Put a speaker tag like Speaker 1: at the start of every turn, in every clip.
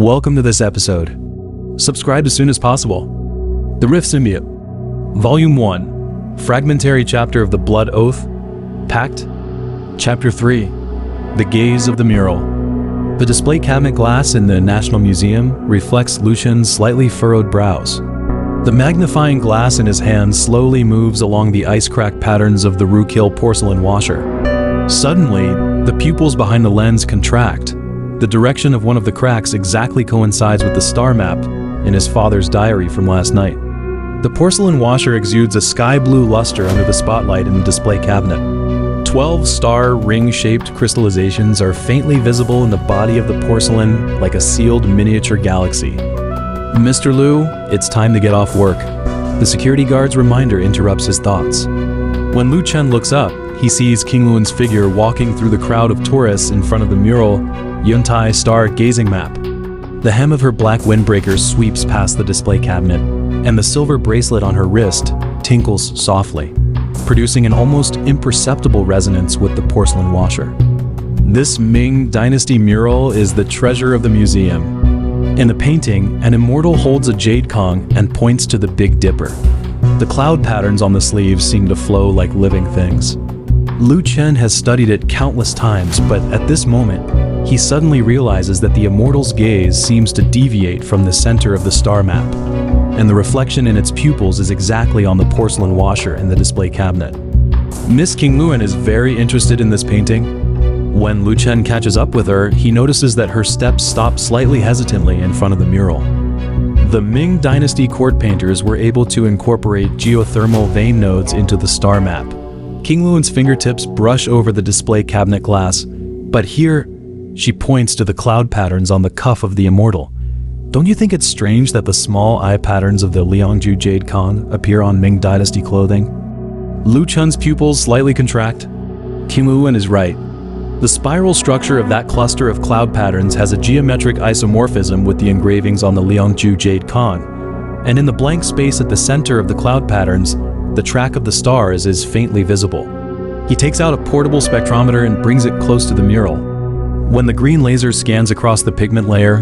Speaker 1: Welcome to this episode. Subscribe as soon as possible. The Rift Symbiote. Volume 1. Fragmentary Chapter of the Blood Oath. Pact. Chapter 3. The Gaze of the Mural. The display cabinet glass in the National Museum reflects Lucian's slightly furrowed brows. The magnifying glass in his hand slowly moves along the ice-crack patterns of the Rookhill porcelain washer. Suddenly, the pupils behind the lens contract. The direction of one of the cracks exactly coincides with the star map in his father's diary from last night. The porcelain washer exudes a sky-blue luster under the spotlight in the display cabinet. 12 star ring-shaped crystallizations are faintly visible in the body of the porcelain like a sealed miniature galaxy. Mr. Liu, it's time to get off work. The security guard's reminder interrupts his thoughts. When Lu Chen looks up, he sees King Luan's figure walking through the crowd of tourists in front of the mural Yuntai Star Gazing Map. The hem of her black windbreaker sweeps past the display cabinet, and the silver bracelet on her wrist tinkles softly, producing an almost imperceptible resonance with the porcelain washer. This Ming Dynasty mural is the treasure of the museum. In the painting, an immortal holds a jade Kong and points to the Big Dipper. The cloud patterns on the sleeves seem to flow like living things. Lu Chen has studied it countless times, but at this moment, he suddenly realizes that the immortal's gaze seems to deviate from the center of the star map, and the reflection in its pupils is exactly on the porcelain washer in the display cabinet. Miss King Luan is very interested in this painting. When Lu Chen catches up with her, he notices that her steps stop slightly hesitantly in front of the mural. The Ming Dynasty court painters were able to incorporate geothermal vein nodes into the star map. King Luan's fingertips brush over the display cabinet glass, but here, she points to the cloud patterns on the cuff of the immortal. Don't you think it's strange that the small eye patterns of the Liangju Jade Kong appear on Ming Dynasty clothing? Lu Chen's pupils slightly contract. King Luan is right. The spiral structure of that cluster of cloud patterns has a geometric isomorphism with the engravings on the Liangju Jade Kong, and in the blank space at the center of the cloud patterns, the track of the stars is faintly visible. He takes out a portable spectrometer and brings it close to the mural. When the green laser scans across the pigment layer,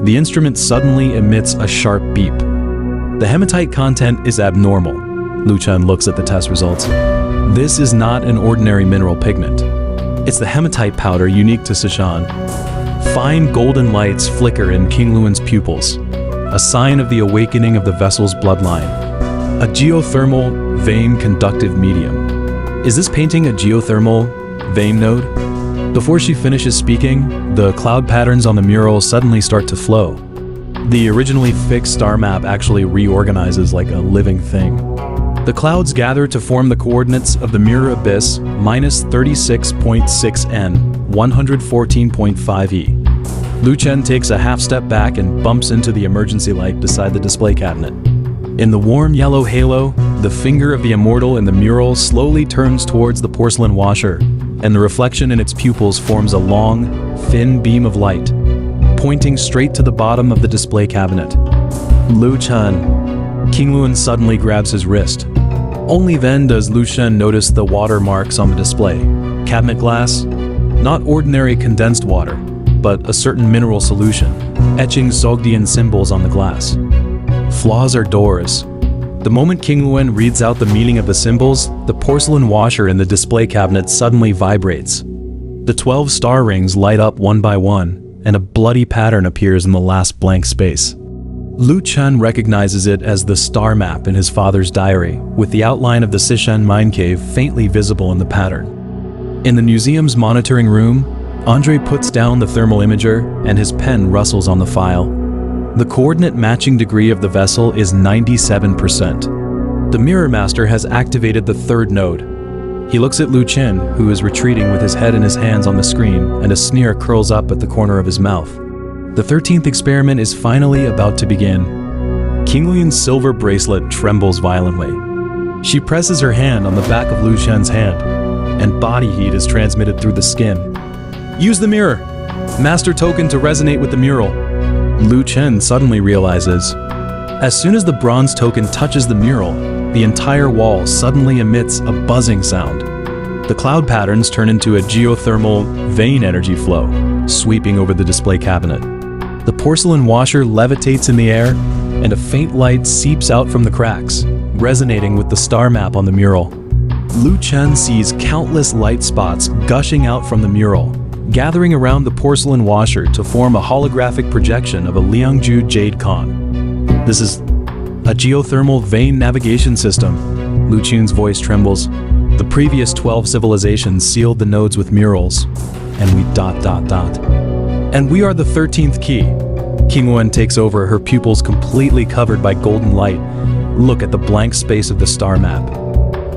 Speaker 1: the instrument suddenly emits a sharp beep. The hematite content is abnormal. Lu Chen looks at the test results. This is not an ordinary mineral pigment. It's the hematite powder unique to Sishan. Fine golden lights flicker in King Luan's pupils, a sign of the awakening of the vessel's bloodline. A geothermal vein conductive medium. Is this painting a geothermal vein node? Before she finishes speaking, the cloud patterns on the mural suddenly start to flow. The originally fixed star map actually reorganizes like a living thing. The clouds gather to form the coordinates of the mirror abyss minus 36.6 N, 114.5 E. Lu Chen takes a half step back and bumps into the emergency light beside the display cabinet. In the warm yellow halo, the finger of the immortal in the mural slowly turns towards the porcelain washer, and the reflection in its pupils forms a long, thin beam of light, pointing straight to the bottom of the display cabinet. Lu Chen. King Luan suddenly grabs his wrist. Only then does Lu Chen notice the watermarks on the display. Cabinet glass, not ordinary condensed water, but a certain mineral solution, etching Sogdian symbols on the glass. Flaws are doors. The moment King Luan reads out the meaning of the symbols, the porcelain washer in the display cabinet suddenly vibrates. The 12 star rings light up one by one, and a bloody pattern appears in the last blank space. Lu Chen recognizes it as the star map in his father's diary, with the outline of the Sishan mine cave faintly visible in the pattern. In the museum's monitoring room, Andre puts down the thermal imager, and his pen rustles on the file. The coordinate matching degree of the vessel is 97%. The Mirror Master has activated the third node. He looks at Lu Chen, who is retreating with his head in his hands on the screen, and a sneer curls up at the corner of his mouth. The 13th experiment is finally about to begin. King Luan's silver bracelet trembles violently. She presses her hand on the back of Lu Chen's hand, and body heat is transmitted through the skin. Use the mirror! Master token to resonate with the mural. Lu Chen suddenly realizes. As soon as the bronze token touches the mural, the entire wall suddenly emits a buzzing sound. The cloud patterns turn into a geothermal vein energy flow, sweeping over the display cabinet. The porcelain washer levitates in the air, and a faint light seeps out from the cracks, resonating with the star map on the mural. Lu Chen sees countless light spots gushing out from the mural, gathering around the porcelain washer to form a holographic projection of a Liangju jade con. This is a geothermal vein navigation system. Lu Chen's voice trembles. The previous 12 civilizations sealed the nodes with murals, and we ... And we are the 13th key. Qingwen takes over, her pupils completely covered by golden light. Look at the blank space of the star map.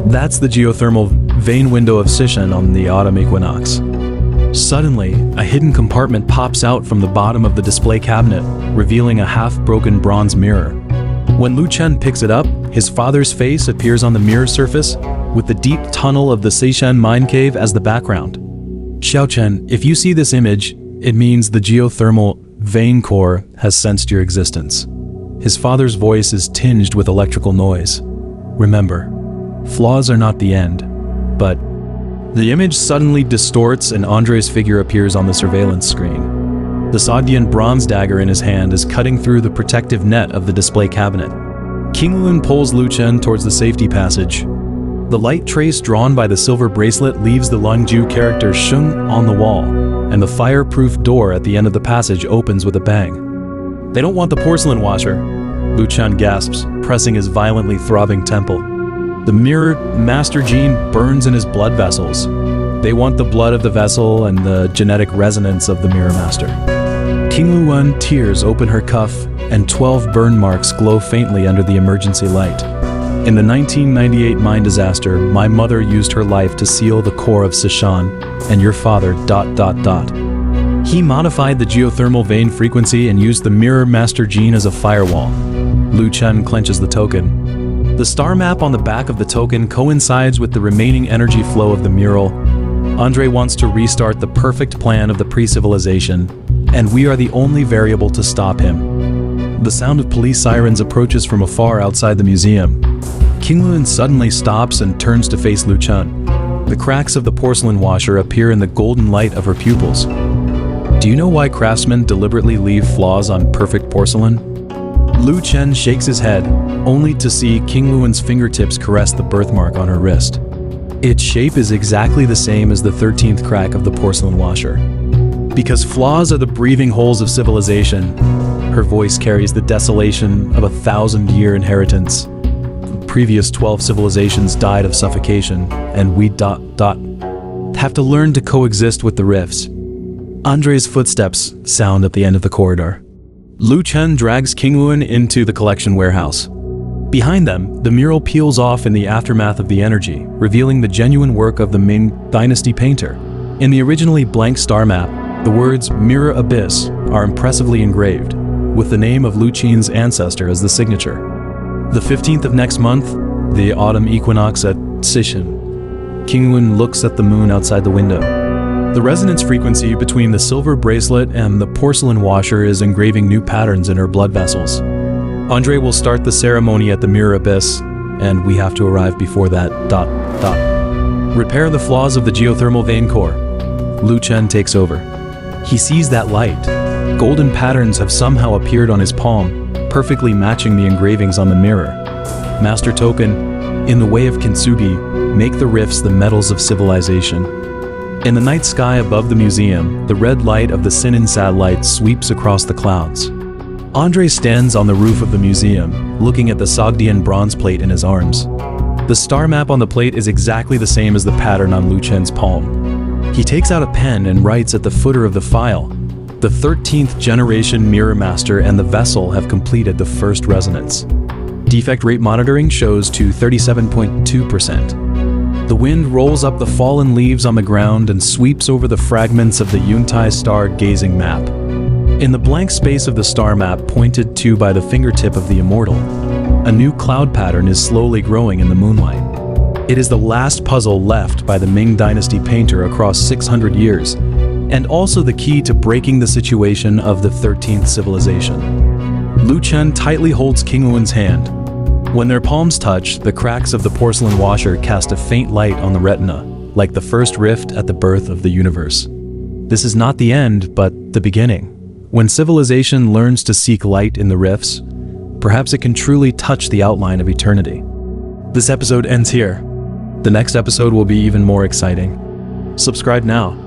Speaker 1: That's the geothermal vein window of Sishan on the autumn equinox. Suddenly, a hidden compartment pops out from the bottom of the display cabinet, revealing a half-broken bronze mirror. When Lu Chen picks it up, his father's face appears on the mirror surface, with the deep tunnel of the Seishan mine cave as the background. Xiao Chen, if you see this image, it means the geothermal vein core has sensed your existence. His father's voice is tinged with electrical noise. Remember, flaws are not the end, but... The image suddenly distorts and Andre's figure appears on the surveillance screen. The Sogdian bronze dagger in his hand is cutting through the protective net of the display cabinet. Qinglun pulls Lu Chen towards the safety passage. The light trace drawn by the silver bracelet leaves the Lungju character Sheng on the wall, and the fireproof door at the end of the passage opens with a bang. They don't want the porcelain washer, Lu Chen gasps, pressing his violently throbbing temple. The mirror master gene burns in his blood vessels. They want the blood of the vessel and the genetic resonance of the mirror master. Qingluan tears open her cuff, and 12 burn marks glow faintly under the emergency light. In the 1998 mine disaster, my mother used her life to seal the core of Sishan, and your father ... He modified the geothermal vein frequency and used the mirror master gene as a firewall. Lu Chen clenches the token. The star map on the back of the token coincides with the remaining energy flow of the mural. Andre wants to restart the perfect plan of the pre-civilization, and we are the only variable to stop him. The sound of police sirens approaches from afar outside the museum. Qinglun suddenly stops and turns to face Lu Chen. The cracks of the porcelain washer appear in the golden light of her pupils. Do you know why craftsmen deliberately leave flaws on perfect porcelain? Lu Chen shakes his head, only to see Qingluan's fingertips caress the birthmark on her wrist. Its shape is exactly the same as the 13th crack of the porcelain washer. Because flaws are the breathing holes of civilization, her voice carries the desolation of a 1,000-year inheritance. The previous 12 civilizations died of suffocation, and we ... have to learn to coexist with the rifts. Andre's footsteps sound at the end of the corridor. Lu Chen drags Qingluan into the collection warehouse. Behind them, the mural peels off in the aftermath of the energy, revealing the genuine work of the Ming Dynasty painter. In the originally blank star map, the words Mirror Abyss are impressively engraved, with the name of Lu Chen's ancestor as the signature. The 15th of next month, the autumn equinox at Sishan. Qingluan looks at the moon outside the window. The resonance frequency between the silver bracelet and the porcelain washer is engraving new patterns in her blood vessels. Andre will start the ceremony at the Mirror Abyss, and we have to arrive before that ... Repair the flaws of the geothermal vein core. Lu Chen takes over. He sees that light. Golden patterns have somehow appeared on his palm, perfectly matching the engravings on the mirror. Master Token, in the way of Kintsugi, make the rifts the metals of civilization. In the night sky above the museum, the red light of the Sinin satellite sweeps across the clouds. Andre stands on the roof of the museum, looking at the Sogdian bronze plate in his arms. The star map on the plate is exactly the same as the pattern on Lu Chen's palm. He takes out a pen and writes at the footer of the file, "The 13th generation Mirror Master and the vessel have completed the first resonance. Defect rate monitoring shows to 37.2%. The wind rolls up the fallen leaves on the ground and sweeps over the fragments of the Yuntai star gazing map. In the blank space of the star map pointed to by the fingertip of the immortal, a new cloud pattern is slowly growing in the moonlight. It is the last puzzle left by the Ming Dynasty painter across 600 years, and also the key to breaking the situation of the 13th civilization." Lu Chen tightly holds Qingluan's hand. When their palms touch, the cracks of the porcelain washer cast a faint light on the retina, like the first rift at the birth of the universe. "This is not the end, but the beginning," When civilization learns to seek light in the rifts, perhaps it can truly touch the outline of eternity. This episode ends here. The next episode will be even more exciting. Subscribe now.